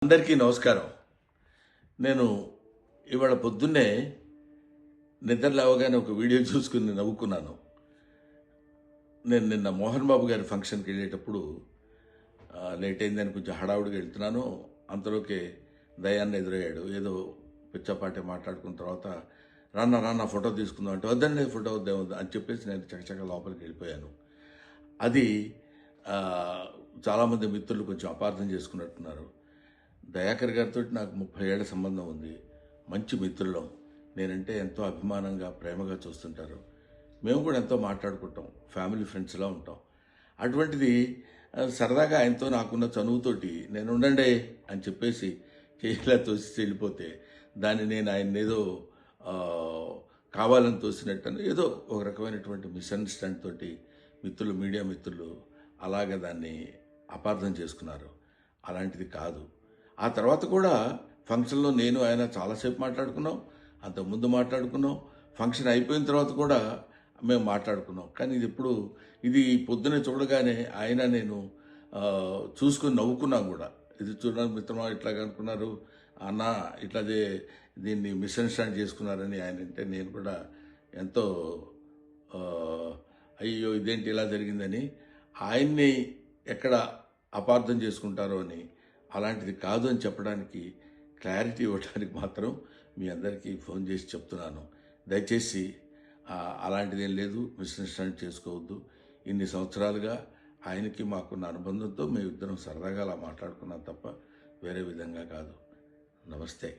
అందరికీ నమస్కారం. నేను ఇవాళ పొద్దున్నే నిద్ర లేవగానే ఒక వీడియో చూసుకుని నవ్వుకున్నాను. నేను నిన్న మోహన్ బాబు గారి ఫంక్షన్కి వెళ్ళేటప్పుడు లేట్ అయిందని కొంచెం హడావుడిగా వెళ్తున్నాను. అంతలోకే దయాన్ని ఎదురయ్యాడు. ఏదో పిచ్చపాటి మాట్లాడుకున్న తర్వాత రాన్న ఫోటో తీసుకుందాం అంటే వద్దండి ఫోటో వద్దాం అని చెప్పేసి నేను చకచక లోపలికి వెళ్ళిపోయాను. అది చాలామంది మిత్రులు కొంచెం అపార్థం చేసుకున్నట్టున్నారు. దయాకర్ గారితో నాకు 30 ఏళ్ల సంబంధం ఉంది. మంచి మిత్రులం. నేనంటే ఎంతో అభిమానంగా ప్రేమగా చూస్తుంటారు. మేము కూడా ఎంతో మాట్లాడుకుంటాం. ఫ్యామిలీ ఫ్రెండ్స్లా ఉంటాం. అటువంటిది సరదాగా ఆయనతో నాకున్న చనువుతోటి నేను ఉండండి అని చెప్పేసి ఇలా తోసి వెళ్ళిపోతే దాన్ని నేను ఆయన ఏదో కావాలని తోసినట్టు ఏదో ఒక రకమైనటువంటి మిస్అండర్స్టాండ్ తోటి మీడియా మిత్రులు అలాగే దాన్ని అపార్థం చేసుకున్నారు. అలాంటిది కాదు. ఆ తర్వాత కూడా ఫంక్షన్లో నేను ఆయన చాలాసేపు మాట్లాడుకున్నాం. అంతకుముందు మాట్లాడుకున్నాం. ఫంక్షన్ అయిపోయిన తర్వాత కూడా మేము మాట్లాడుకున్నాం. కానీ ఇది పొద్దునే చూడగానే ఆయన నేను చూసుకుని నవ్వుకున్నాం కూడా. ఇది చూడడానికి మిత్రమా ఇట్లాగ అనుకున్నారు అన్న ఇట్లాదే దీన్ని మిస్అండర్స్టాండ్ చేసుకున్నారని ఆయన అంటే నేను కూడా ఎంతో అయ్యో ఇదేంటి ఇలా జరిగిందని ఆయన్ని ఎక్కడ అపార్థం చేసుకుంటారో అని అలాంటిది కాదు అని చెప్పడానికి క్లారిటీ ఇవ్వడానికి మాత్రం మీ అందరికీ ఫోన్ చేసి చెప్తున్నాను. దయచేసి అలాంటిది ఏం లేదు, మిస్అండర్స్టాండ్ చేసుకోవద్దు. ఇన్ని సంవత్సరాలుగా ఆయనకి మాకున్న అనుబంధంతో మేము ఇద్దరం సరదాగా అలా మాట్లాడుకున్నాం తప్ప వేరే విధంగా కాదు. నమస్తే.